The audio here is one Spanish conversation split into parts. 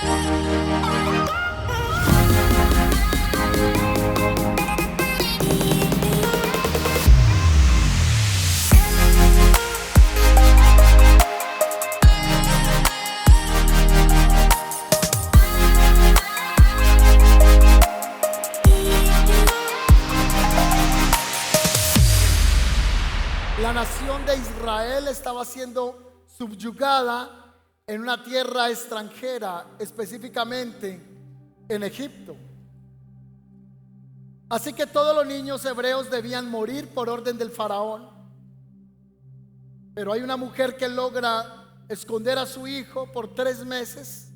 La nación de Israel estaba siendo subyugada en una tierra extranjera, específicamente en Egipto. Así que todos los niños hebreos debían morir por orden del faraón. Pero hay una mujer que logra esconder a su hijo por 3 meses.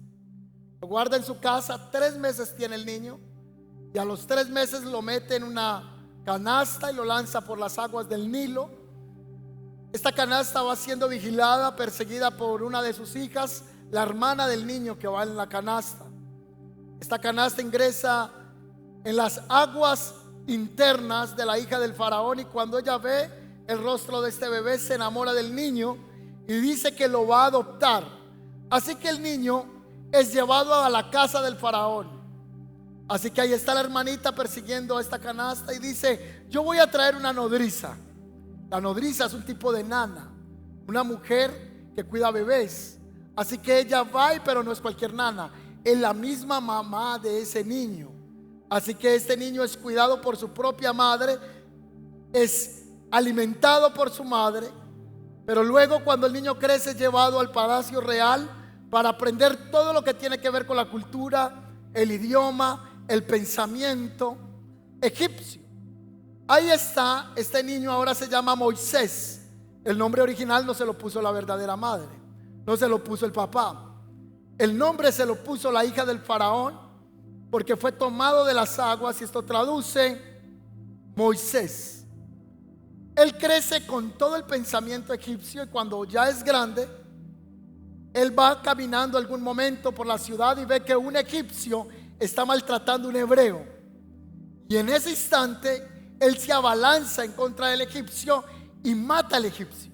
Lo guarda en su casa, 3 meses tiene el niño. Y a los 3 meses lo mete en una canasta y lo lanza por las aguas del Nilo. Esta canasta va siendo vigilada, perseguida por una de sus hijas, la hermana del niño que va en la canasta. Esta canasta ingresa en las aguas internas de la hija del faraón, y cuando ella ve el rostro de este bebé se enamora del niño y dice que lo va a adoptar. Así que el niño es llevado a la casa del faraón. Así que ahí está la hermanita persiguiendo a esta canasta y dice: yo voy a traer una nodriza. La nodriza es un tipo de nana, una mujer que cuida bebés. Así que ella va, pero no es cualquier nana, es la misma mamá de ese niño. Así que este niño es cuidado por su propia madre, es alimentado por su madre. Pero luego, cuando el niño crece, es llevado al palacio real para aprender todo lo que tiene que ver con la cultura, el idioma, el pensamiento egipcio. Ahí está, este niño ahora se llama Moisés. El nombre original no se lo puso la verdadera madre, no se lo puso el papá. El nombre se lo puso la hija del faraón, porque fue tomado de las aguas, y esto traduce Moisés. Él crece con todo el pensamiento egipcio, y cuando ya es grande, él va caminando algún momento por la ciudad y ve que un egipcio está maltratando a un hebreo. Y en ese instante él se abalanza en contra del egipcio y mata al egipcio.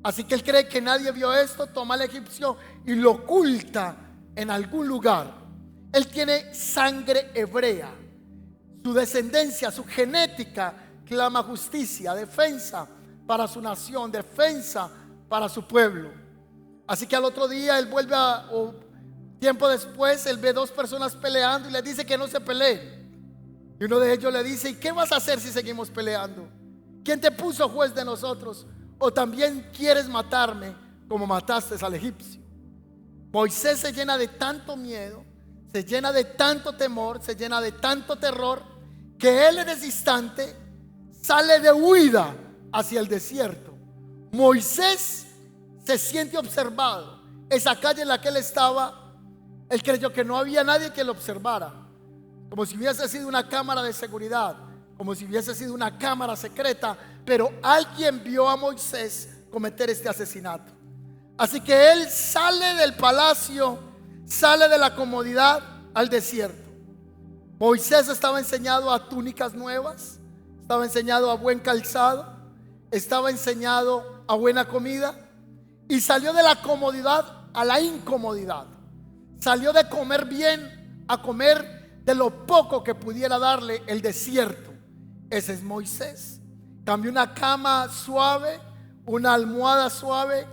Así que él cree que nadie vio esto, toma al egipcio y lo oculta en algún lugar. Él tiene sangre hebrea. Su descendencia, su genética clama justicia, defensa para su nación, defensa para su pueblo. Así que al otro día él vuelve o tiempo después, él ve 2 personas peleando y les dice que no se peleen. Y uno de ellos le dice: ¿y qué vas a hacer si seguimos peleando? ¿Quién te puso juez de nosotros? ¿O también quieres matarme como mataste al egipcio? Moisés se llena de tanto miedo, se llena de tanto temor, se llena de tanto terror, que él en ese instante sale de huida hacia el desierto. Moisés se siente observado. Esa calle en la que él estaba, él creyó que no había nadie que lo observara, como si hubiese sido una cámara de seguridad, como si hubiese sido una cámara secreta. Pero alguien vio a Moisés cometer este asesinato. Así que él sale del palacio, sale de la comodidad al desierto. Moisés estaba enseñado a túnicas nuevas, estaba enseñado a buen calzado, estaba enseñado a buena comida, y salió de la comodidad a la incomodidad. Salió de comer bien a comer de lo poco que pudiera darle el desierto. Ese es Moisés. Cambió una cama suave, una almohada suave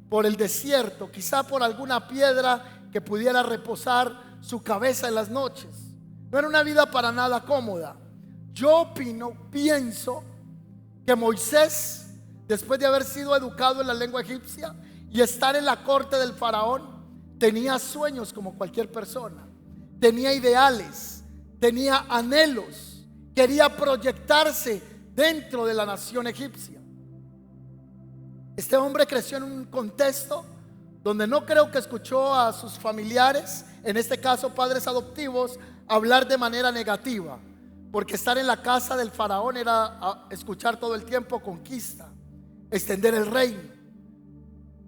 por el desierto, quizá por alguna piedra que pudiera reposar su cabeza en las noches. No era una vida para nada cómoda. Yo pienso que Moisés, después de haber sido educado en la lengua egipcia y estar en la corte del faraón, tenía sueños como cualquier persona. Tenía ideales, tenía anhelos, quería proyectarse dentro de la nación egipcia. Este hombre creció en un contexto donde no creo que escuchó a sus familiares, en este caso padres adoptivos, hablar de manera negativa, porque estar en la casa del faraón era escuchar todo el tiempo conquista, extender el reino,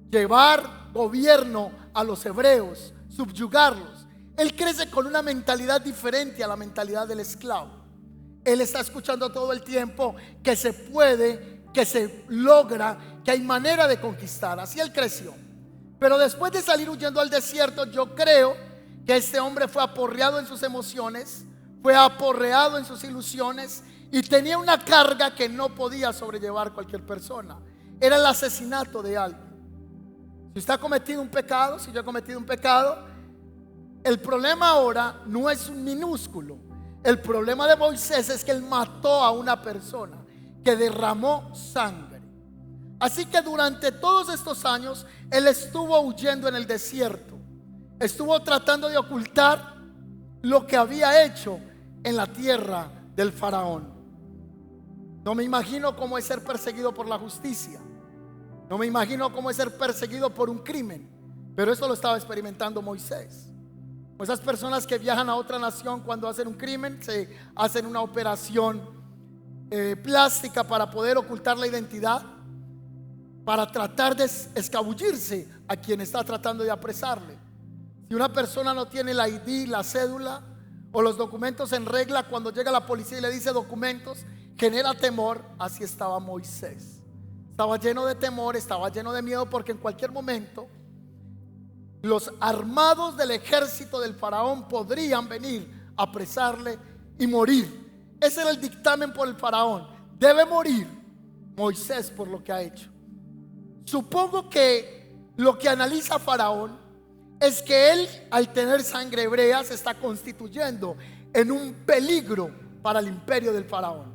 llevar gobierno a los hebreos, subyugarlos. Él crece con una mentalidad diferente a la mentalidad del esclavo. Él está escuchando todo el tiempo que se puede, que se logra, que hay manera de conquistar. Así él creció. Pero después de salir huyendo al desierto, yo creo que este hombre fue aporreado en sus emociones, fue aporreado en sus ilusiones y tenía una carga que no podía sobrellevar cualquier persona. Era el asesinato de alguien. Si usted ha cometido un pecado, si yo he cometido un pecado, el problema ahora no es un minúsculo. El problema de Moisés es que él mató a una persona, que derramó sangre. Así que durante todos estos años él estuvo huyendo en el desierto. Estuvo tratando de ocultar lo que había hecho en la tierra del faraón. No me imagino cómo es ser perseguido por la justicia. No me imagino cómo es ser perseguido por un crimen. Pero eso lo estaba experimentando Moisés. Esas personas que viajan a otra nación cuando hacen un crimen, se hacen una operación plástica para poder ocultar la identidad, para tratar de escabullirse a quien está tratando de apresarle. Si una persona no tiene la ID, la cédula o los documentos en regla, cuando llega la policía y le dice documentos, genera temor. Así estaba Moisés. Estaba lleno de temor, estaba lleno de miedo, porque en cualquier momento los armados del ejército del faraón podrían venir a apresarle y morir. Ese era el dictamen por el faraón: debe morir Moisés por lo que ha hecho. Supongo que lo que analiza Faraón es que él, al tener sangre hebrea, se está constituyendo en un peligro para el imperio del faraón.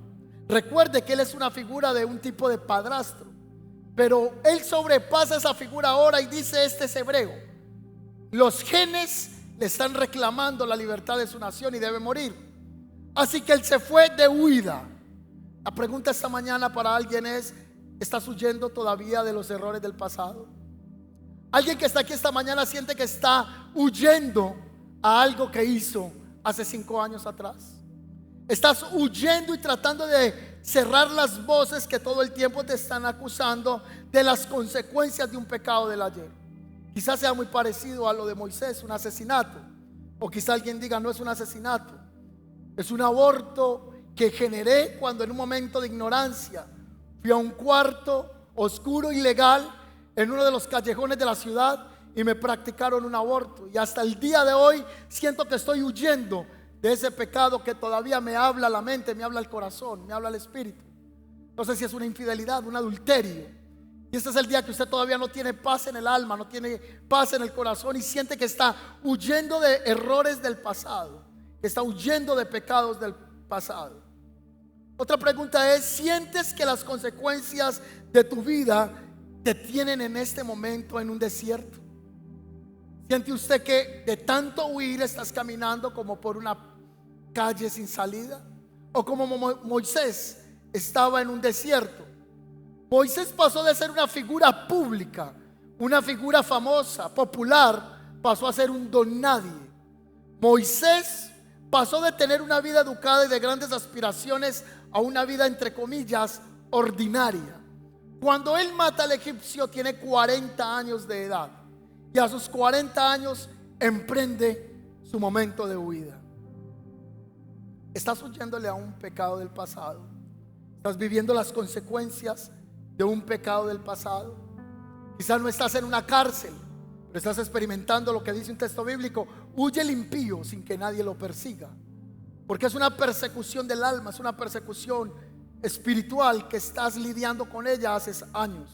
Recuerde que él es una figura de un tipo de padrastro, pero él sobrepasa esa figura ahora y dice: este es hebreo. Los genes le están reclamando la libertad de su nación y debe morir. Así que él se fue de huida. La pregunta esta mañana para alguien es: ¿estás huyendo todavía de los errores del pasado? Alguien que está aquí esta mañana siente que está huyendo a algo que hizo hace 5 años atrás. Estás huyendo y tratando de cerrar las voces que todo el tiempo te están acusando de las consecuencias de un pecado del ayer. Quizás sea muy parecido a lo de Moisés, un asesinato. O quizá alguien diga: no es un asesinato, es un aborto que generé cuando en un momento de ignorancia fui a un cuarto oscuro, ilegal, en uno de los callejones de la ciudad, y me practicaron un aborto. Y hasta el día de hoy siento que estoy huyendo de ese pecado que todavía me habla la mente, me habla el corazón, me habla el espíritu. No sé si es una infidelidad, un adulterio. Y este es el día que usted todavía no tiene paz en el alma, no tiene paz en el corazón y siente que está huyendo de errores del pasado, que está huyendo de pecados del pasado. Otra pregunta es: ¿sientes que las consecuencias de tu vida te tienen en este momento en un desierto? ¿Siente usted que de tanto huir estás caminando como por una calle sin salida? ¿O como Moisés estaba en un desierto? Moisés pasó de ser una figura pública, una figura famosa, popular, pasó a ser un don nadie. Moisés pasó de tener una vida educada y de grandes aspiraciones a una vida, entre comillas, ordinaria. Cuando él mata al egipcio tiene 40 años de edad y a sus 40 años emprende su momento de huida. ¿Estás huyéndole a un pecado del pasado? ¿Estás viviendo las consecuencias de un pecado del pasado? Quizás no estás en una cárcel, pero estás experimentando lo que dice un texto bíblico: huye el impío sin que nadie lo persiga. Porque es una persecución del alma, es una persecución espiritual que estás lidiando con ella hace años.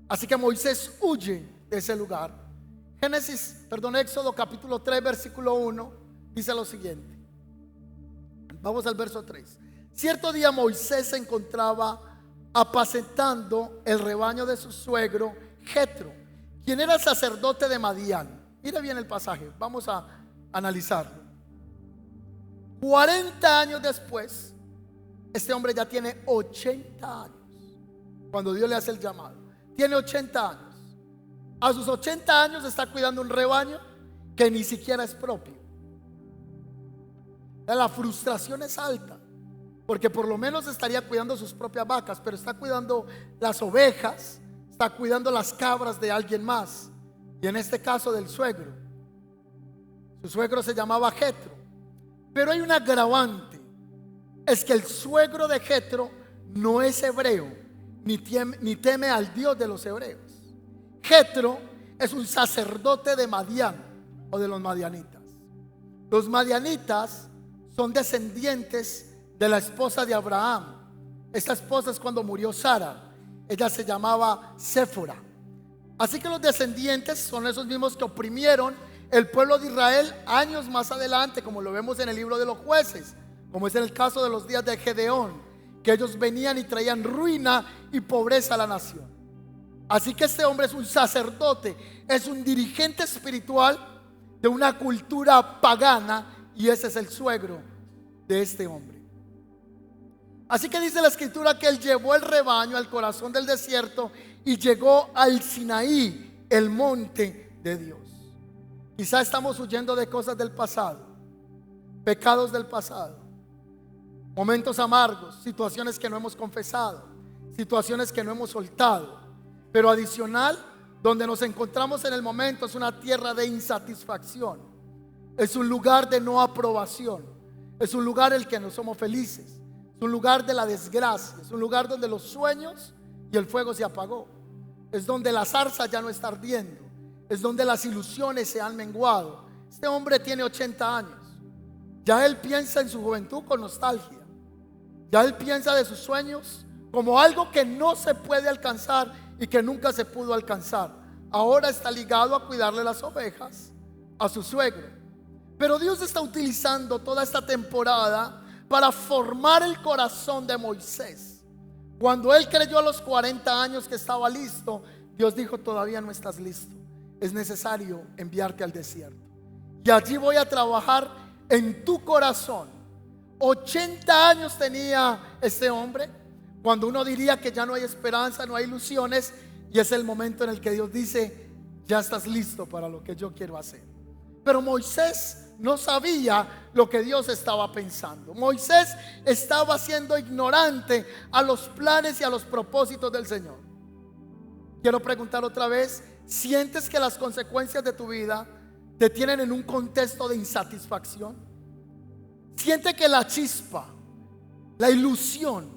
Así que Moisés huye de ese lugar. Éxodo capítulo 3 versículo 1 dice lo siguiente. Vamos al verso 3. Cierto día Moisés se encontraba apacentando el rebaño de su suegro Jetro, quien era sacerdote de Madián. Mire bien el pasaje, vamos a analizarlo. 40 años después, este hombre ya tiene 80 años. Cuando Dios le hace el llamado, tiene 80 años. A sus 80 años está cuidando un rebaño que ni siquiera es propio. La frustración es alta, porque por lo menos estaría cuidando sus propias vacas, pero está cuidando las ovejas, está cuidando las cabras de alguien más, y en este caso del suegro. Su suegro se llamaba Jetro, pero hay un agravante: es que el suegro de Jetro no es hebreo, ni teme al Dios de los hebreos. Jetro es un sacerdote de Madián. o de los madianitas. Los madianitas son descendientes de la esposa de Abraham. Esta esposa es cuando murió Sara. Ella se llamaba Séfora. Así que los descendientes son esos mismos que oprimieron el pueblo de Israel años más adelante, como lo vemos en el libro de los Jueces, como es en el caso de los días de Gedeón, que ellos venían y traían ruina y pobreza a la nación. Así que este hombre es un sacerdote, es un dirigente espiritual de una cultura pagana, y ese es el suegro de este hombre. Así que dice la escritura que él llevó el rebaño al corazón del desierto y llegó al Sinaí, el monte de Dios. Quizá estamos huyendo de cosas del pasado, pecados del pasado, momentos amargos, situaciones que no hemos confesado, situaciones que no hemos soltado. Pero adicional, donde nos encontramos en el momento es una tierra de insatisfacción, es un lugar de no aprobación, es un lugar en el que no somos felices, es un lugar de la desgracia, es un lugar donde los sueños y el fuego se apagó, es donde la zarza ya no está ardiendo, es donde las ilusiones se han menguado. Este hombre tiene 80 años, ya él piensa en su juventud con nostalgia, ya él piensa de sus sueños como algo que no se puede alcanzar y que nunca se pudo alcanzar. Ahora está ligado a cuidarle las ovejas a su suegro. Pero Dios está utilizando toda esta temporada para formar el corazón de Moisés. Cuando él creyó a los 40 años que estaba listo, Dios dijo: todavía no estás listo, es necesario enviarte al desierto, y allí voy a trabajar en tu corazón. 80 años tenía este hombre, cuando uno diría que ya no hay esperanza, no hay ilusiones, y es el momento en el que Dios dice: ya estás listo para lo que yo quiero hacer. Pero Moisés no sabía lo que Dios estaba pensando. Moisés estaba siendo ignorante a los planes y a los propósitos del Señor. Quiero preguntar otra vez: ¿sientes que las consecuencias de tu vida te tienen en un contexto de insatisfacción? ¿Siente que la chispa, la ilusión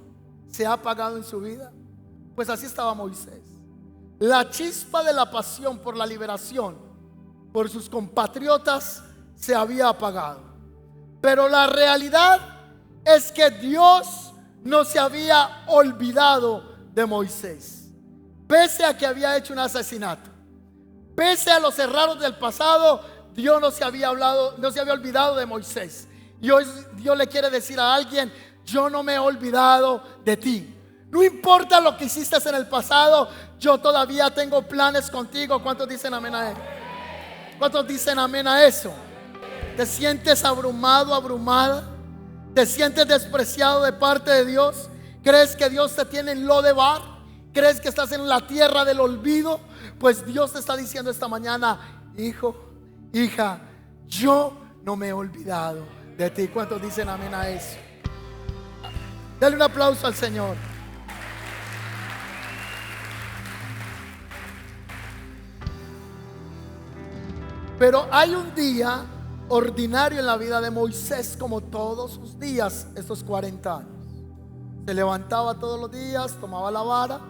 se ha apagado en su vida? Pues así estaba Moisés. La chispa de la pasión por la liberación, por sus compatriotas, se había apagado. Pero la realidad es que Dios no se había olvidado de Moisés. Pese a que había hecho un asesinato, pese a los errores del pasado, Dios no se había olvidado de Moisés. Y hoy Dios le quiere decir a alguien: yo no me he olvidado de ti. No importa lo que hiciste en el pasado, yo todavía tengo planes contigo. ¿Cuántos dicen amén a eso? ¿Cuántos dicen amén a eso? ¿Te sientes abrumado, abrumada? ¿Te sientes despreciado de parte de Dios? ¿Crees que Dios te tiene en Lodebar? ¿Crees que estás en la tierra del olvido? Pues Dios te está diciendo esta mañana: hijo, hija, yo no me he olvidado de ti. ¿Cuántos dicen amén a eso? Dale un aplauso al Señor. Pero hay un día ordinario en la vida de Moisés, como todos sus días estos 40 años. Se levantaba todos los días, tomaba la vara,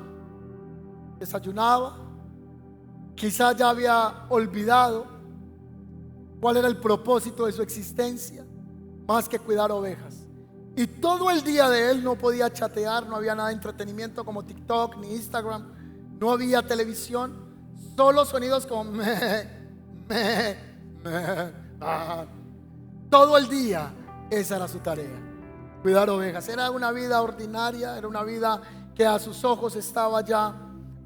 desayunaba. Quizás ya había olvidado cuál era el propósito de su existencia, más que cuidar ovejas. Y todo el día de él no podía chatear, no había nada de entretenimiento como TikTok ni Instagram, no había televisión, solo sonidos como todo el día. Esa era su tarea, cuidar ovejas. Era una vida ordinaria, era una vida que a sus ojos estaba ya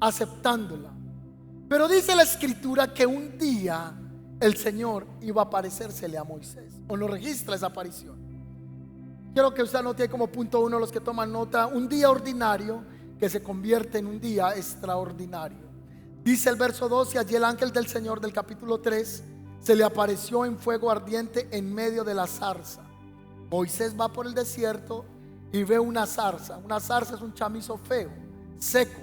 aceptándola. Pero dice la escritura que un día el Señor iba a aparecérsele a Moisés, o no registra esa aparición. Quiero que usted anote como punto 1, los que toman nota: un día ordinario que se convierte en un día extraordinario. Dice el verso 12: allí el ángel del Señor, del capítulo 3, se le apareció en fuego ardiente en medio de la zarza. Moisés va por el desierto y ve una zarza. Una zarza es un chamizo feo, seco,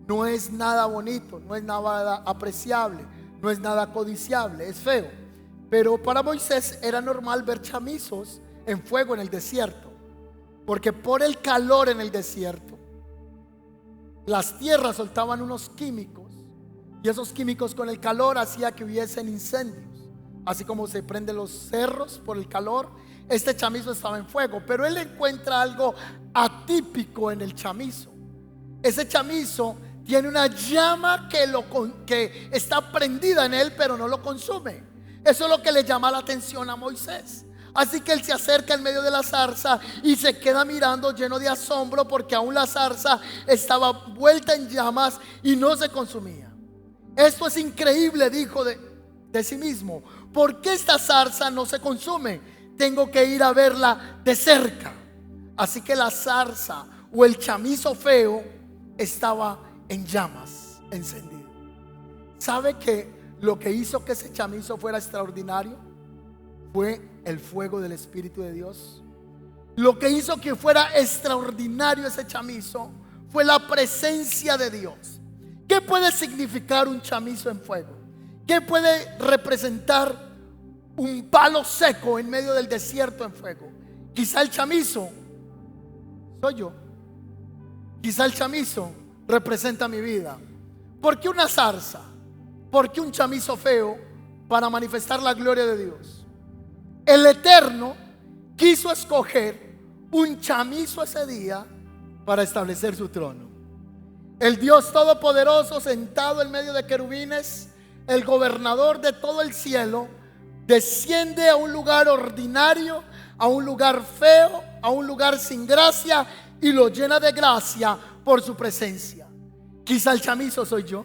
no es nada bonito, no es nada apreciable, no es nada codiciable, es feo. Pero para Moisés era normal ver chamizos en fuego en el desierto, porque por el calor en el desierto las tierras soltaban unos químicos, y esos químicos con el calor hacía que hubiesen incendios, así como se prenden los cerros por el calor. Este chamizo estaba en fuego, pero él encuentra algo atípico en el chamizo. Ese chamizo tiene una llama que está prendida en él, pero no lo consume. Eso es lo que le llama la atención a Moisés. Así que él se acerca en medio de la zarza y se queda mirando lleno de asombro, porque aún la zarza estaba vuelta en llamas y no se consumía. Esto es increíble, dijo de sí mismo. ¿Por qué esta zarza no se consume? Tengo que ir a verla de cerca. Así que la zarza o el chamizo feo estaba en llamas, encendido. ¿Sabe que lo que hizo que ese chamizo fuera extraordinario fue el fuego del Espíritu de Dios? Lo que hizo que fuera extraordinario ese chamizo fue la presencia de Dios. ¿Qué puede significar un chamizo en fuego? ¿Qué puede representar un palo seco en medio del desierto en fuego? Quizá el chamizo soy yo. Quizá el chamizo representa mi vida. ¿Por qué una zarza? ¿Por qué un chamizo feo? Para manifestar la gloria de Dios. El Eterno quiso escoger un chamizo ese día para establecer su trono. El Dios Todopoderoso, sentado en medio de querubines, el gobernador de todo el cielo, desciende a un lugar ordinario, a un lugar feo, a un lugar sin gracia, y lo llena de gracia por su presencia. Quizá el chamizo soy yo.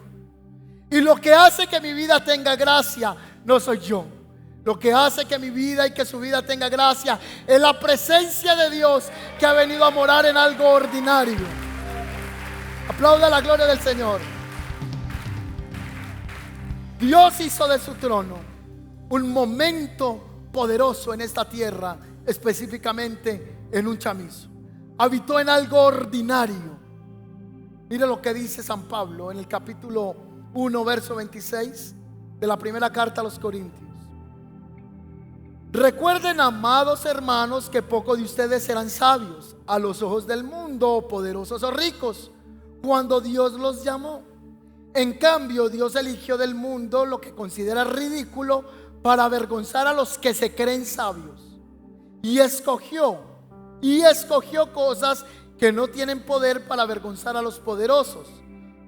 Y lo que hace que mi vida tenga gracia no soy yo. Lo que hace que mi vida y que su vida tenga gracia es la presencia de Dios, que ha venido a morar en algo ordinario. Aplauda la gloria del Señor. Dios hizo de su trono un momento poderoso en esta tierra, específicamente en un chamizo. Habitó en algo ordinario. Mire lo que dice San Pablo en el capítulo 1, verso 26 de la primera carta a los Corintios. Recuerden, amados hermanos, que pocos de ustedes eran sabios a los ojos del mundo, poderosos o ricos, cuando Dios los llamó. En cambio, Dios eligió del mundo lo que considera ridículo para avergonzar a los que se creen sabios. Y escogió cosas que no tienen poder para avergonzar a los poderosos.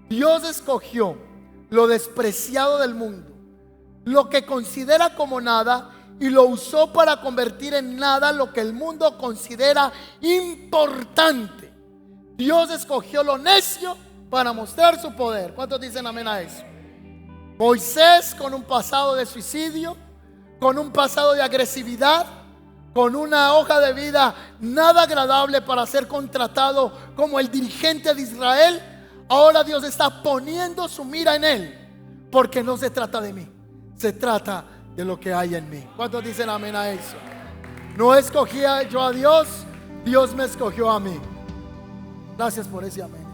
Dios escogió lo despreciado del mundo, lo que considera como nada, y lo usó para convertir en nada lo que el mundo considera importante. Dios escogió lo necio para mostrar su poder. ¿Cuántos dicen amén a eso? Moisés, con un pasado de suicidio, con un pasado de agresividad, con una hoja de vida nada agradable para ser contratado como el dirigente de Israel, ahora Dios está poniendo su mira en él, porque no se trata de mí, se trata de lo que hay en mí. ¿Cuántos dicen amén a eso? No escogí yo a Dios, Dios me escogió a mí. Gracias por ese amén.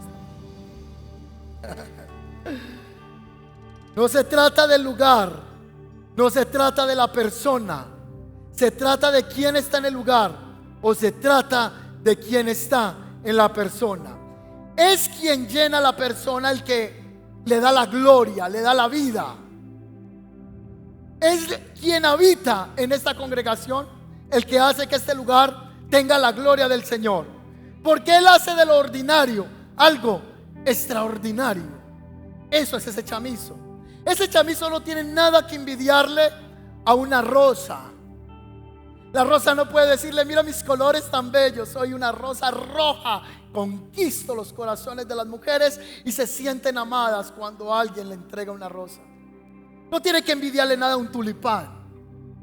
No se trata del lugar, no se trata de la persona, se trata de quién está en el lugar, o se trata de quién está en la persona. Es quien llena a la persona el que le da la gloria, le da la vida. Es quien habita en esta congregación el que hace que este lugar tenga la gloria del Señor, porque Él hace de lo ordinario algo extraordinario. Eso es ese chamizo. Ese chamizo no tiene nada que envidiarle a una rosa. La rosa no puede decirle: mira mis colores tan bellos, soy una rosa roja. Conquisto los corazones de las mujeres y se sienten amadas cuando alguien le entrega una rosa. No tiene que envidiarle nada a un tulipán.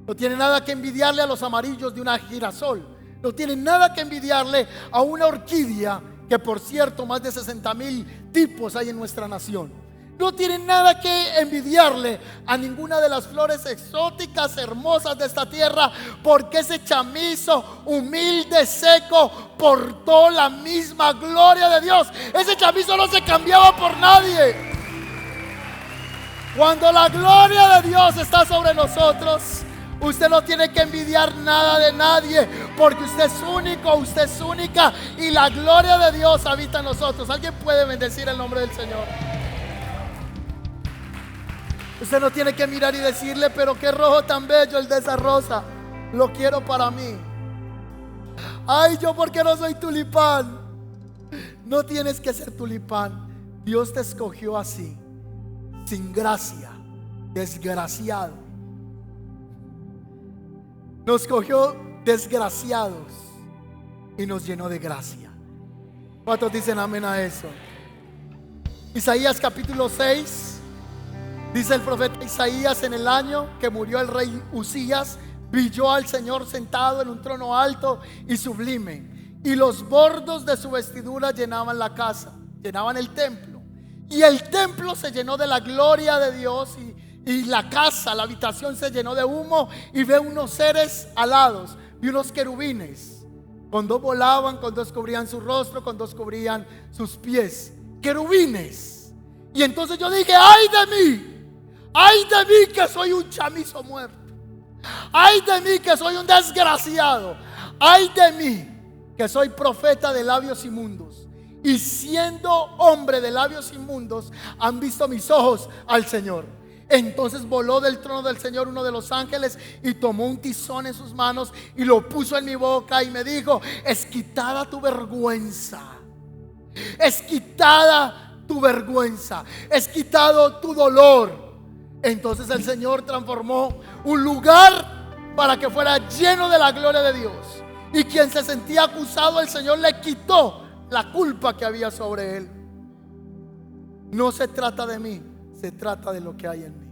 No tiene nada que envidiarle a los amarillos de una girasol. No tiene nada que envidiarle a una orquídea, que por cierto más de 60,000 tipos hay en nuestra nación. No tiene nada que envidiarle a ninguna de las flores exóticas hermosas de esta tierra, porque ese chamizo humilde, seco, portó la misma gloria de Dios. Ese chamizo no se cambiaba por nadie. Cuando la gloria de Dios está sobre nosotros, usted no tiene que envidiar nada de nadie, porque usted es único, usted es única, y la gloria de Dios habita en nosotros. ¿Alguien puede bendecir el nombre del Señor? Usted no tiene que mirar y decirle, pero qué rojo tan bello el de esa rosa, lo quiero para mí. Ay, yo porque no soy tulipán. No tienes que ser tulipán. Dios te escogió así, sin gracia, desgraciado. Nos escogió desgraciados y nos llenó de gracia. ¿Cuántos dicen amén a eso? Isaías capítulo 6. Dice el profeta Isaías: en el año que murió el rey Usías, vi yo al Señor sentado en un trono alto y sublime, y los bordos de su vestidura llenaban la casa, llenaban el templo, y el templo se llenó de la gloria de Dios, y la casa, la habitación se llenó de humo, y ve unos seres alados, vi unos querubines, con dos volaban, con dos cubrían su rostro, con dos cubrían sus pies, querubines. Y entonces yo dije: ay de mí que soy un chamizo muerto, ay de mí que soy un desgraciado, ay de mí que soy profeta de labios inmundos, y siendo hombre de labios inmundos han visto mis ojos al Señor. Entonces voló del trono del Señor uno de los ángeles y tomó un tizón en sus manos y lo puso en mi boca y me dijo: es quitada tu vergüenza, es quitada tu vergüenza, es quitado tu dolor. Entonces el Señor transformó un lugar para que fuera lleno de la gloria de Dios, y quien se sentía acusado, el Señor le quitó la culpa que había sobre él. No se trata de mí, se trata de lo que hay en mí.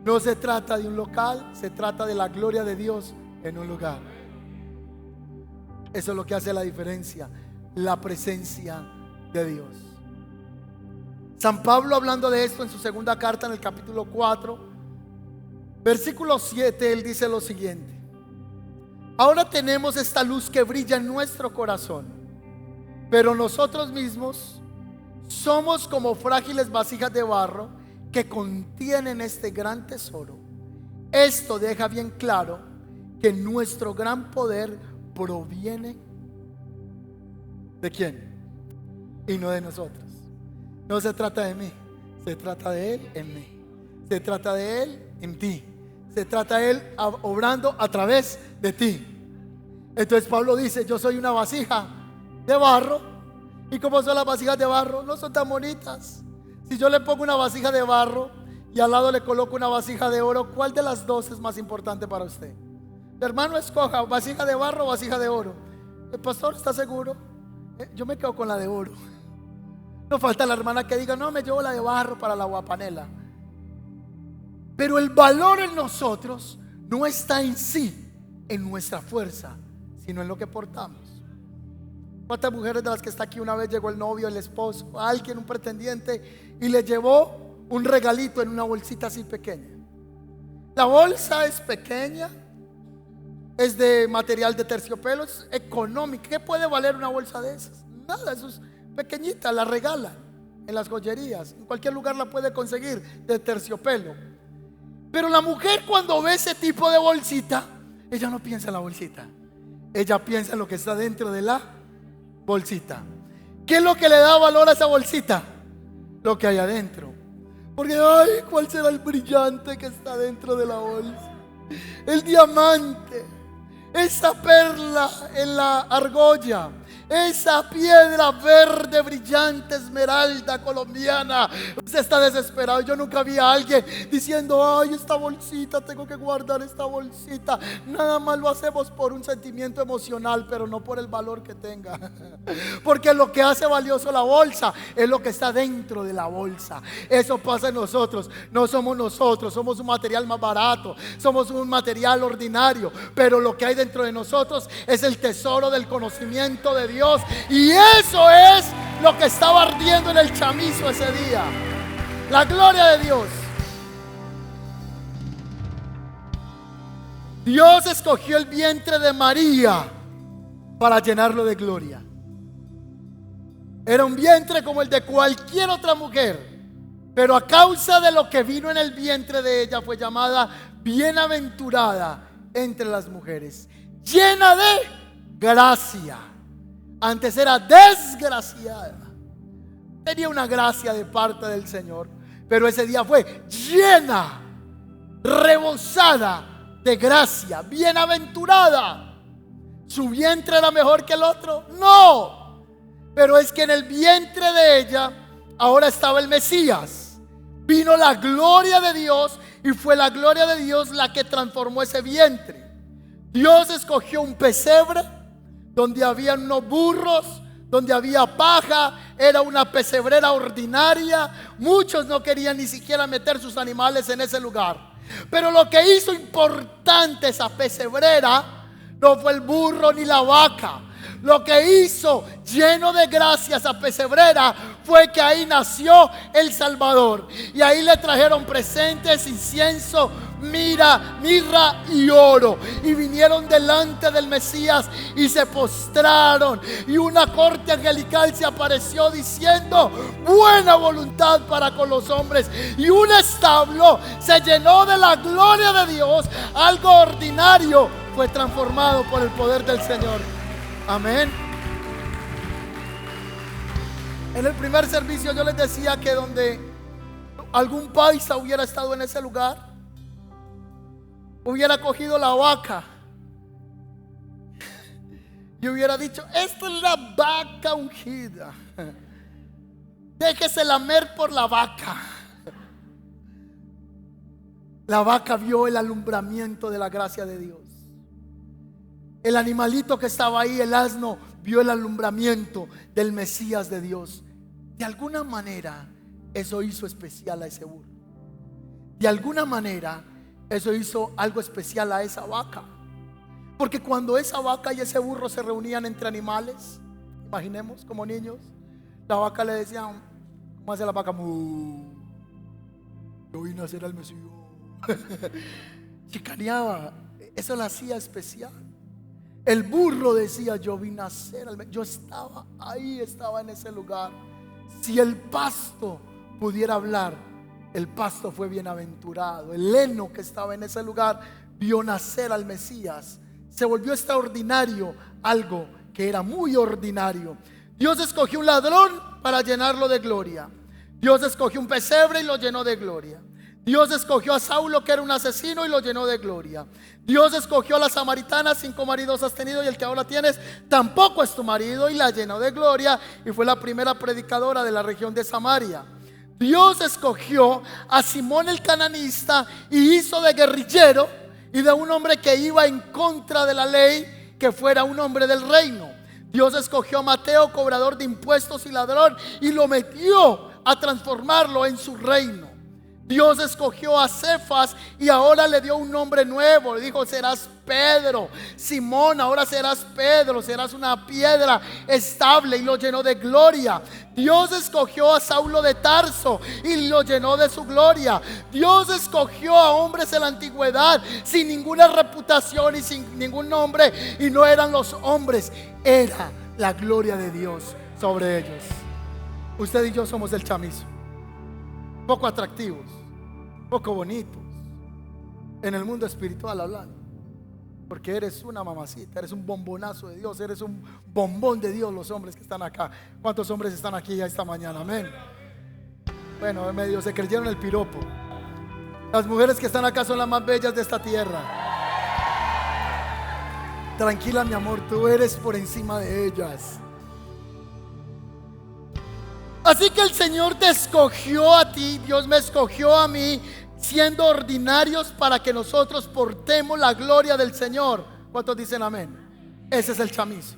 No se trata de un local, se trata de la gloria de Dios en un lugar. Eso es lo que hace la diferencia, la presencia de Dios. San Pablo, hablando de esto en su segunda carta, en el capítulo 4, versículo 7, él dice lo siguiente: ahora tenemos esta luz que brilla en nuestro corazón, pero nosotros mismos somos como frágiles vasijas de barro que contienen este gran tesoro. Esto deja bien claro que nuestro gran poder proviene ¿de quién? Y no de nosotros. No se trata de mí, se trata de Él en mí, se trata de Él en ti, se trata de Él obrando a través de ti. Entonces Pablo dice: yo soy una vasija de barro. ¿Y cómo son las vasijas de barro? No son tan bonitas. Si yo le pongo una vasija de barro y al lado le coloco una vasija de oro, ¿cuál de las dos es más importante para usted? Hermano, escoja vasija de barro o vasija de oro. El pastor, ¿está seguro? Yo me quedo con la de oro. No falta la hermana que diga: no, me llevo la de barro para la guapanela. Pero el valor en nosotros no está en sí, en nuestra fuerza, sino en lo que portamos. ¿Cuántas mujeres de las que está aquí una vez llegó el novio, el esposo, alguien, un pretendiente, y le llevó un regalito en una bolsita así pequeña? La bolsa es pequeña, es de material de terciopelo, es económica. ¿Qué puede valer una bolsa de esas? Nada, eso es pequeñita, la regalan en las joyerías, en cualquier lugar la puede conseguir, de terciopelo. Pero la mujer, cuando ve ese tipo de bolsita, ella no piensa en la bolsita, ella piensa en lo que está dentro de la bolsita. ¿Qué es lo que le da valor a esa bolsita? Lo que hay adentro. Porque ay, ¿cuál será el brillante que está dentro de la bolsa? El diamante, esa perla en la argolla, esa piedra verde brillante, esmeralda colombiana. Usted está desesperado. Yo nunca vi a alguien diciendo: ay, esta bolsita, tengo que guardar esta bolsita. Nada más lo hacemos por un sentimiento emocional, pero no por el valor que tenga. Porque lo que hace valioso la bolsa es lo que está dentro de la bolsa. Eso pasa en nosotros. No somos nosotros, somos un material más barato, somos un material ordinario, pero lo que hay dentro de nosotros es el tesoro del conocimiento de Dios. Y eso es lo que estaba ardiendo en el chamizo ese día. La gloria de Dios. Dios escogió el vientre de María para llenarlo de gloria. Era un vientre como el de cualquier otra mujer, pero a causa de lo que vino en el vientre de ella fue llamada bienaventurada entre las mujeres, llena de gracia. Antes era desgraciada. Tenía una gracia de parte del Señor, pero ese día fue llena, rebosada de gracia, bienaventurada. ¿Su vientre era mejor que el otro? No, pero es que en el vientre de ella ahora estaba el Mesías. Vino la gloria de Dios y fue la gloria de Dios la que transformó ese vientre. Dios escogió un pesebre donde había unos burros, donde había paja. Era una pesebrera ordinaria. Muchos no querían ni siquiera meter sus animales en ese lugar. Pero lo que hizo importante esa pesebrera no fue el burro ni la vaca. Lo que hizo lleno de gracia esa pesebrera fue que ahí nació el Salvador. Y ahí le trajeron presentes, incienso, mirra y oro. Y vinieron delante del Mesías y se postraron. Y una corte angelical se apareció diciendo: buena voluntad para con los hombres. Y un establo se llenó de la gloria de Dios. Algo ordinario fue transformado por el poder del Señor. Amén. En el primer servicio yo les decía que donde algún paisa hubiera estado en ese lugar, hubiera cogido la vaca y hubiera dicho: esta es la vaca ungida, déjese lamer por la vaca. La vaca vio el alumbramiento de la gracia de Dios. El animalito que estaba ahí, el asno, vio el alumbramiento del Mesías de Dios. De alguna manera eso hizo especial a ese burro. De alguna manera eso hizo algo especial a esa vaca. Porque cuando esa vaca y ese burro se reunían entre animales, imaginemos como niños, la vaca le decía: ¿cómo hace la vaca? Mu. Yo vine a hacer al Mesías. Chicaneaba. Eso la hacía especial. El burro decía: yo vine a hacer al Mesías. Yo estaba ahí, estaba en ese lugar. Si el pasto pudiera hablar, el pasto fue bienaventurado. El heno que estaba en ese lugar vio nacer al Mesías. Se volvió extraordinario algo que era muy ordinario. Dios escogió un ladrón para llenarlo de gloria. Dios escogió un pesebre y lo llenó de gloria. Dios escogió a Saulo, que era un asesino, y lo llenó de gloria. Dios escogió a la samaritana: 5 maridos has tenido y el que ahora tienes tampoco es tu marido, y la llenó de gloria y fue la primera predicadora de la región de Samaria. Dios escogió a Simón el cananista y hizo de guerrillero y de un hombre que iba en contra de la ley, que fuera un hombre del reino. Dios escogió a Mateo, cobrador de impuestos y ladrón, y lo metió a transformarlo en su reino. Dios escogió a Cefas y ahora le dio un nombre nuevo. Le dijo: serás Pedro. Simón, ahora serás Pedro, serás una piedra estable, y lo llenó de gloria. Dios escogió a Saulo de Tarso y lo llenó de su gloria. Dios escogió a hombres en la antigüedad sin ninguna reputación y sin ningún nombre, y no eran los hombres, era la gloria de Dios sobre ellos. Usted y yo somos el chamizo, poco atractivos, poco bonitos en el mundo espiritual hablando, porque eres una mamacita, eres un bombonazo de Dios, eres un bombón de Dios. Los hombres que están acá, ¿cuántos hombres están aquí ya esta mañana? Amén. Bueno, medio se creyeron el piropo. Las mujeres que están acá son las más bellas de esta tierra. Tranquila, mi amor, tú eres por encima de ellas. Así que el Señor te escogió a ti, Dios me escogió a mí, siendo ordinarios, para que nosotros portemos la gloria del Señor. ¿Cuántos dicen amén? Ese es el chamizo.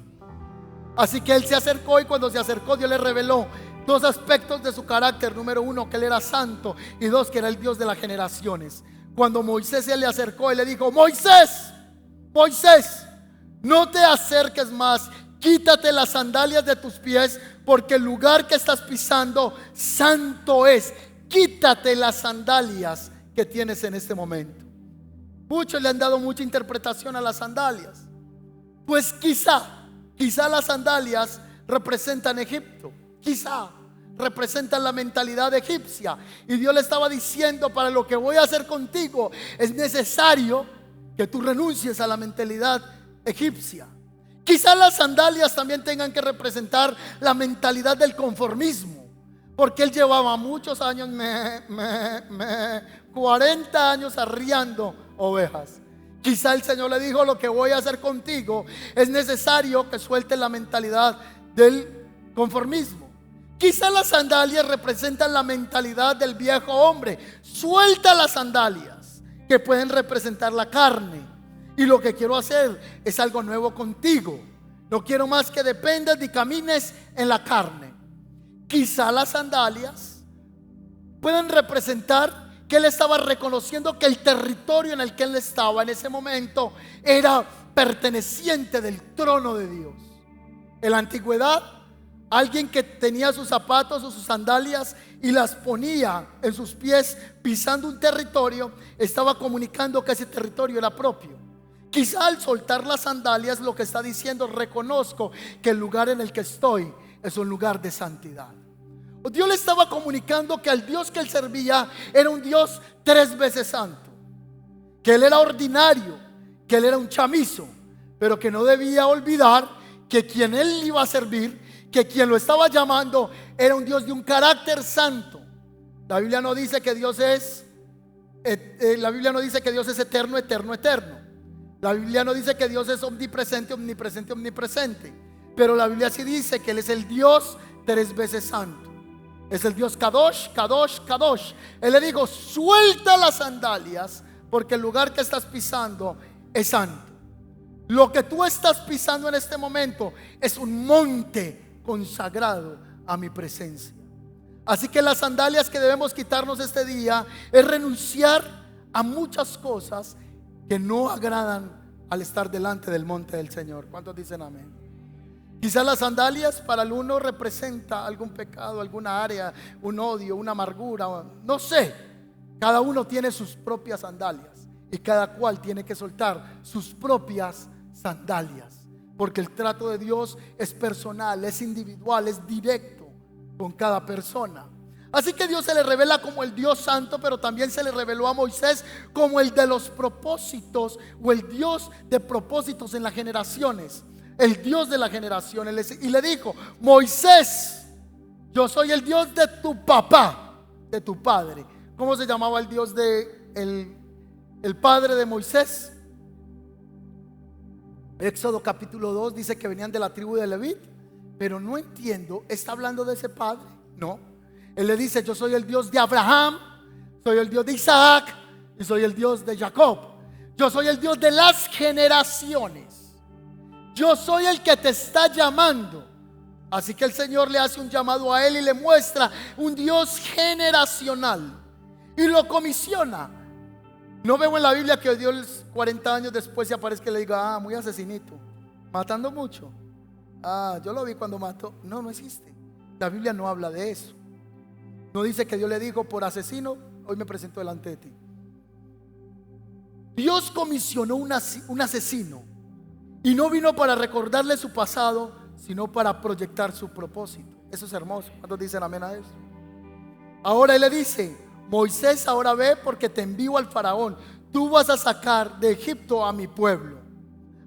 Así que Él se acercó, y cuando se acercó, Dios le reveló 2 aspectos de su carácter. Número 1, que Él era santo, y 2, que era el Dios de las generaciones. Cuando Moisés se le acercó, Él le dijo: Moisés, Moisés, no te acerques más, quítate las sandalias de tus pies, porque el lugar que estás pisando santo es. Quítate las sandalias que tienes en este momento. Muchos le han dado mucha interpretación a las sandalias. Pues quizá las sandalias representan Egipto, quizá representan la mentalidad egipcia, y Dios le estaba diciendo: para lo que voy a hacer contigo es necesario que tú renuncies a la mentalidad egipcia. Quizá las sandalias también tengan que representar la mentalidad del conformismo, porque él llevaba muchos años, 40 años arriando ovejas. Quizá el Señor le dijo: lo que voy a hacer contigo es necesario que sueltes la mentalidad del conformismo. Quizá las sandalias representan la mentalidad del viejo hombre. Suelta las sandalias que pueden representar la carne, y lo que quiero hacer es algo nuevo contigo. No quiero más que dependas y camines en la carne. Quizá las sandalias pueden representar que él estaba reconociendo que el territorio en el que él estaba en ese momento era perteneciente del trono de Dios. En la antigüedad, alguien que tenía sus zapatos o sus sandalias y las ponía en sus pies pisando un territorio, estaba comunicando que ese territorio era propio. Quizá al soltar las sandalias lo que está diciendo: reconozco que el lugar en el que estoy es un lugar de santidad. Dios le estaba comunicando que al Dios que él servía era un Dios 3 veces santo, que él era ordinario, que él era un chamizo, pero que no debía olvidar que quien él iba a servir, que quien lo estaba llamando, era un Dios de un carácter santo. La Biblia no dice que Dios es eterno, eterno, eterno. La Biblia no dice que Dios es omnipresente, omnipresente, omnipresente. Pero la Biblia sí dice que él es el Dios 3 veces santo. Es el Dios Kadosh, Kadosh, Kadosh. Él le dijo: suelta las sandalias, porque el lugar que estás pisando es santo. Lo que tú estás pisando en este momento es un monte consagrado a mi presencia. Así que las sandalias que debemos quitarnos este día es renunciar a muchas cosas que no agradan al estar delante del monte del Señor. ¿Cuántos dicen amén? Quizás las sandalias para el uno representa algún pecado, alguna área, un odio, una amargura, no sé. Cada uno tiene sus propias sandalias y cada cual tiene que soltar sus propias sandalias, porque el trato de Dios es personal, es individual, es directo con cada persona. Así que Dios se le revela como el Dios santo, pero también se le reveló a Moisés como el de los propósitos, o el Dios de propósitos en las generaciones, el Dios de la generación. Y le dijo: Moisés, yo soy el Dios de tu papá, de tu padre. ¿Cómo se llamaba el Dios de el padre de Moisés? Éxodo capítulo 2 dice que venían de la tribu de Leví, pero no entiendo, ¿está hablando de ese padre? No. Él le dice: yo soy el Dios de Abraham, soy el Dios de Isaac y soy el Dios de Jacob. Yo soy el Dios de las generaciones. Yo soy el que te está llamando. Así que el Señor le hace un llamado a él y le muestra un Dios generacional y lo comisiona. No veo en la Biblia que Dios 40 años después se aparezca y le diga: muy asesinito, matando mucho. Yo lo vi cuando mató. No, no existe. La Biblia no habla de eso. No dice que Dios le dijo: por asesino, hoy me presento delante de ti. Dios comisionó un asesino, y no vino para recordarle su pasado, sino para proyectar su propósito. Eso es hermoso. ¿Cuántos dicen amén a eso? Ahora él le dice: Moisés, ahora ve, porque te envío al faraón. Tú vas a sacar de Egipto a mi pueblo.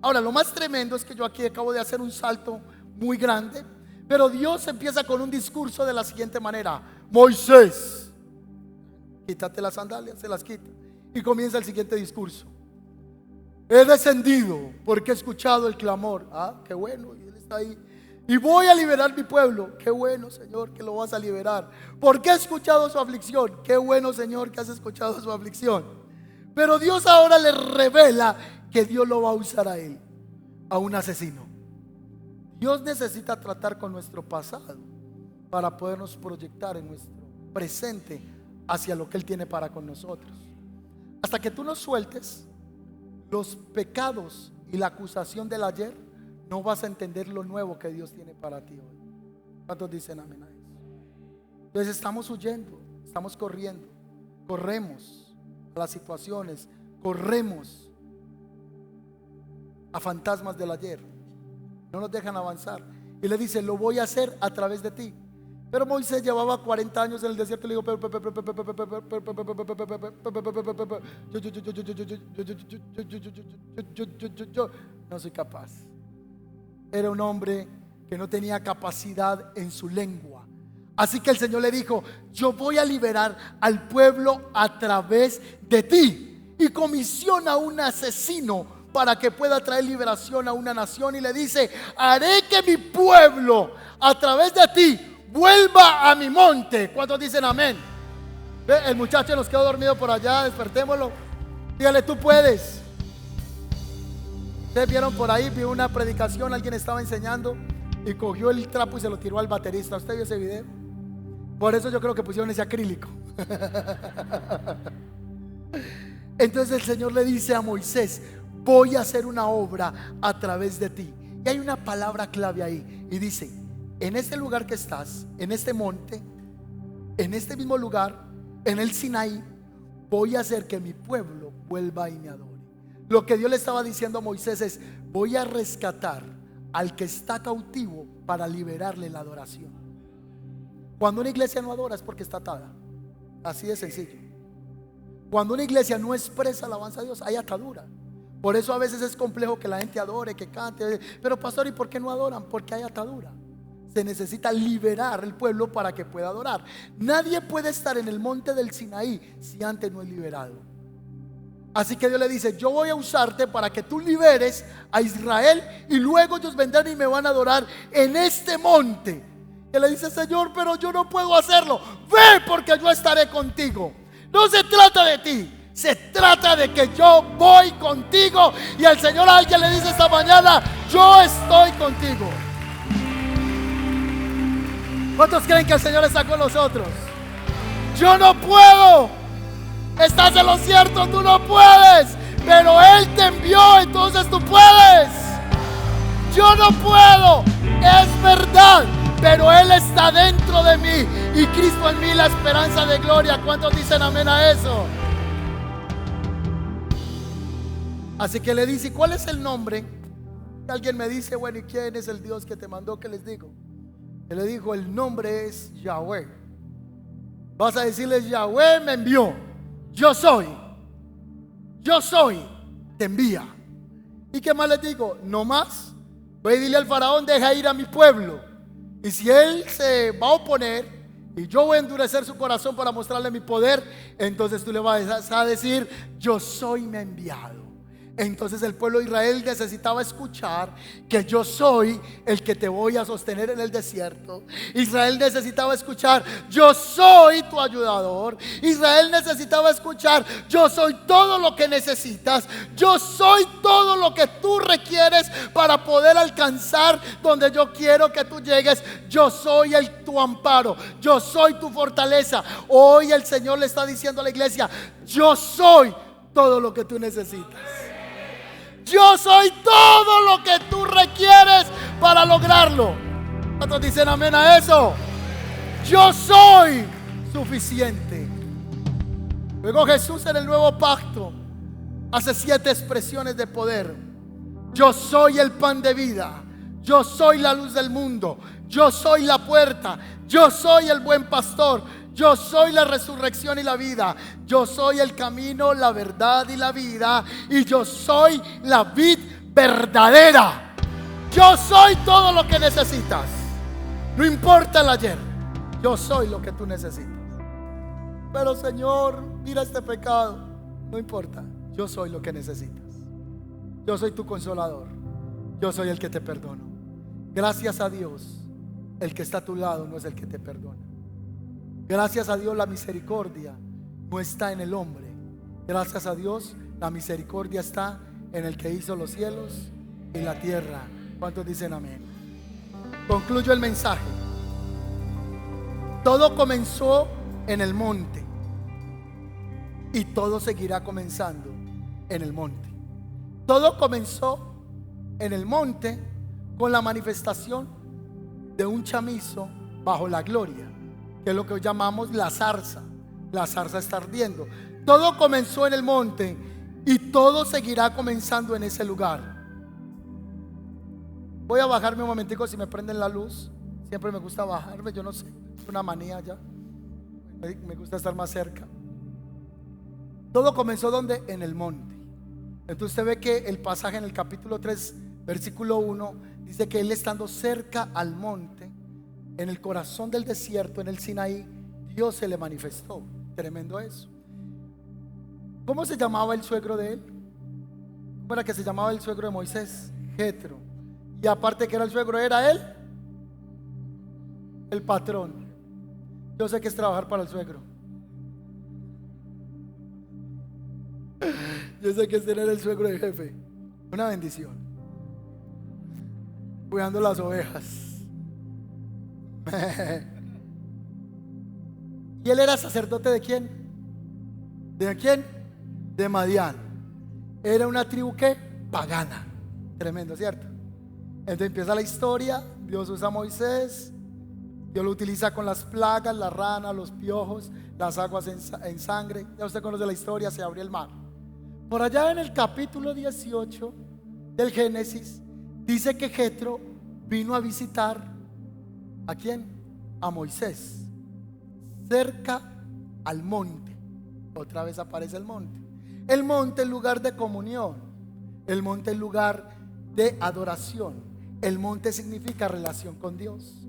Ahora, lo más tremendo es que yo aquí acabo de hacer un salto muy grande, pero Dios empieza con un discurso de la siguiente manera: Moisés, quítate las sandalias. Se las quita y comienza el siguiente discurso: he descendido porque he escuchado el clamor. Qué bueno, y él está ahí. Y voy a liberar mi pueblo. Qué bueno, Señor, que lo vas a liberar, porque he escuchado su aflicción. Qué bueno, Señor, que has escuchado su aflicción. Pero Dios ahora le revela que Dios lo va a usar a él, a un asesino. Dios necesita tratar con nuestro pasado para podernos proyectar en nuestro presente hacia lo que Él tiene para con nosotros. Hasta que tú no sueltes los pecados y la acusación del ayer, no vas a entender lo nuevo que Dios tiene para ti hoy. ¿Cuántos dicen amén a eso? Entonces estamos huyendo, estamos corriendo, corremos a las situaciones, corremos a fantasmas del ayer, no nos dejan avanzar. Y le dice: lo voy a hacer a través de ti. Pero Moisés llevaba 40 años en el desierto y le dijo: yo no soy capaz. Era un hombre que no tenía capacidad en su lengua. Así que el Señor le dijo: yo voy a liberar al pueblo a través de ti. Y comisiona a un asesino para que pueda traer liberación a una nación. Y le dice: haré que mi pueblo a través de ti vuelva a mi monte. ¿Cuántos dicen amén? ¿Ve? El muchacho nos quedó dormido por allá, despertémoslo. Dígale: tú puedes. Ustedes vieron por ahí, vi una predicación, alguien estaba enseñando y cogió el trapo y se lo tiró al baterista. ¿Usted vio ese video? Por eso yo creo que pusieron ese acrílico. Entonces el Señor le dice a Moisés: voy a hacer una obra a través de ti. Y hay una palabra clave ahí, y dice: en este lugar que estás, en este monte, en este mismo lugar, en el Sinaí, voy a hacer que mi pueblo vuelva y me adore. Lo que Dios le estaba diciendo a Moisés es: voy a rescatar al que está cautivo para liberarle la adoración. Cuando una iglesia no adora es porque está atada. Así de sencillo. Cuando una iglesia no expresa alabanza a Dios, hay atadura. Por eso a veces es complejo que la gente adore, que cante. Pero pastor, ¿y por qué no adoran? Porque hay atadura. Se necesita liberar el pueblo para que pueda adorar. Nadie puede estar en el monte del Sinaí si antes no es liberado. Así que Dios le dice: yo voy a usarte para que tú liberes a Israel, y luego ellos vendrán y me van a adorar en este monte. Y le dice: Señor, pero yo no puedo hacerlo. Ve, porque yo estaré contigo. No se trata de ti, se trata de que yo voy contigo. Y al Señor a alguien le dice esta mañana: yo estoy contigo. ¿Cuántos creen que el Señor está con nosotros? Yo no puedo. Estás en lo cierto, tú no puedes, pero Él te envió, entonces tú puedes. Yo no puedo, es verdad, pero Él está dentro de mí y Cristo en mí, la esperanza de gloria. ¿Cuántos dicen amén a eso? Así que le dice: ¿y cuál es el nombre? Alguien me dice: bueno, ¿y quién es el Dios que te mandó? ¿Qué les digo? Él le dijo: el nombre es Yahweh. Vas a decirles: Yahweh me envió. Yo soy, te envía. ¿Y qué más les digo? No más. Voy a decirle al faraón: deja ir a mi pueblo. Y si él se va a oponer y yo voy a endurecer su corazón para mostrarle mi poder, entonces tú le vas a decir: yo soy, me ha enviado. Entonces el pueblo de Israel necesitaba escuchar que yo soy el que te voy a sostener en el desierto. Israel necesitaba escuchar: yo soy tu ayudador. Israel necesitaba escuchar: yo soy todo lo que necesitas. Yo soy todo lo que tú requieres para poder alcanzar donde yo quiero que tú llegues. Yo soy tu amparo. Yo soy tu fortaleza. Hoy el Señor le está diciendo a la iglesia: yo soy todo lo que tú necesitas. Yo soy todo lo que tú requieres para lograrlo. ¿Cuántos dicen amén a eso? Yo soy suficiente. Luego Jesús en el nuevo pacto hace 7 expresiones de poder. Yo soy el pan de vida. Yo soy la luz del mundo. Yo soy la puerta. Yo soy el buen pastor. Yo soy la resurrección y la vida. Yo soy el camino, la verdad y la vida. Y yo soy la vid verdadera. Yo soy todo lo que necesitas. No importa el ayer. Yo soy lo que tú necesitas. Pero Señor, mira este pecado. No importa. Yo soy lo que necesitas. Yo soy tu consolador. Yo soy el que te perdono. Gracias a Dios, el que está a tu lado no es el que te perdona. Gracias a Dios, la misericordia no está en el hombre. Gracias a Dios, la misericordia está en el que hizo los cielos y la tierra. ¿Cuántos dicen amén? Concluyo el mensaje. Todo comenzó en el monte y todo seguirá comenzando en el monte. Todo comenzó en el monte con la manifestación de un chamizo bajo la gloria, que es lo que llamamos la zarza. La zarza está ardiendo. Todo comenzó en el monte y todo seguirá comenzando en ese lugar. Voy a bajarme un momentico si me prenden la luz. Siempre me gusta bajarme, yo no sé, es una manía ya. Me gusta estar más cerca. Todo comenzó ¿dónde? En el monte. Entonces usted ve que el pasaje en el capítulo 3, versículo 1, dice que él estando cerca al monte, en el corazón del desierto, en el Sinaí, Dios se le manifestó. Tremendo eso. ¿Cómo se llamaba el suegro de él? ¿Cómo era que se llamaba el suegro de Moisés? Jetro. Y aparte que era el suegro, era él el patrón. Yo sé que es trabajar para el suegro. Yo sé que es tener el suegro de jefe. Una bendición. Cuidando las ovejas. ¿Y él era sacerdote de quién? ¿De quién? De Madián. Era una tribu que pagana. Tremendo, ¿cierto? Entonces empieza la historia. Dios usa a Moisés. Dios lo utiliza con las plagas, las ranas, los piojos, las aguas en sangre. Ya usted conoce la historia, se abrió el mar. Por allá en el capítulo 18 del Génesis, dice que Jetro vino a visitar ¿a quién? A Moisés, cerca al monte. Otra vez aparece el monte. El monte es lugar de comunión. El monte es lugar de adoración. El monte significa relación con Dios.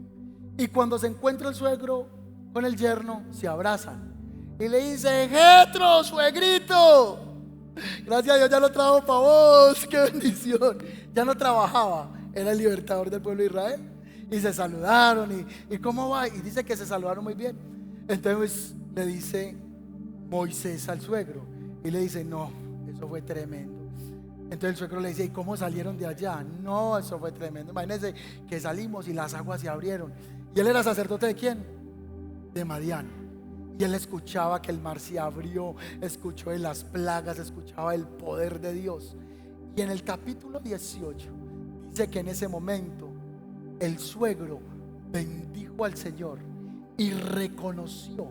Y cuando se encuentra el suegro con el yerno, se abrazan y le dice: Jetro, suegrito, gracias a Dios ya lo trajo para vos, qué bendición. Ya no trabajaba, era el libertador del pueblo de Israel. Y se saludaron y ¿cómo va? Y dice que se saludaron muy bien. Entonces le dice Moisés al suegro y le dice: no, eso fue tremendo. Entonces el suegro le dice: ¿y cómo salieron de allá? No, eso fue tremendo. Imagínense que salimos y las aguas se abrieron. ¿Y él era sacerdote de quién? De Madián. Y él escuchaba que el mar se abrió, escuchó de las plagas, escuchaba el poder de Dios. Y en el capítulo 18 dice que en ese momento el suegro bendijo al Señor y reconoció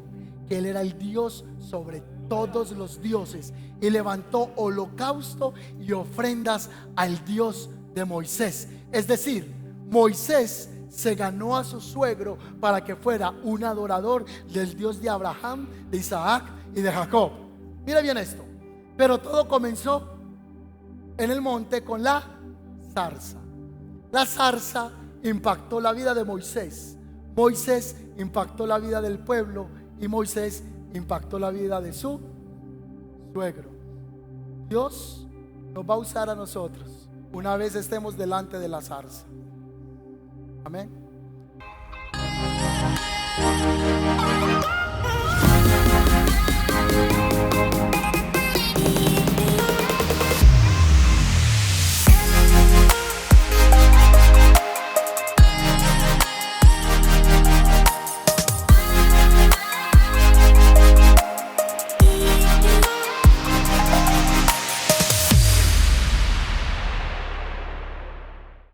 que él era el Dios sobre todos los dioses, y levantó holocausto y ofrendas al Dios de Moisés. Es decir, Moisés se ganó a su suegro para que fuera un adorador del Dios de Abraham, de Isaac y de Jacob. Mira bien esto. Pero todo comenzó en el monte con la zarza. La zarza impactó la vida de Moisés. Moisés impactó la vida del pueblo y Moisés impactó la vida de su suegro. Dios nos va a usar a nosotros una vez estemos delante de la zarza. Amén.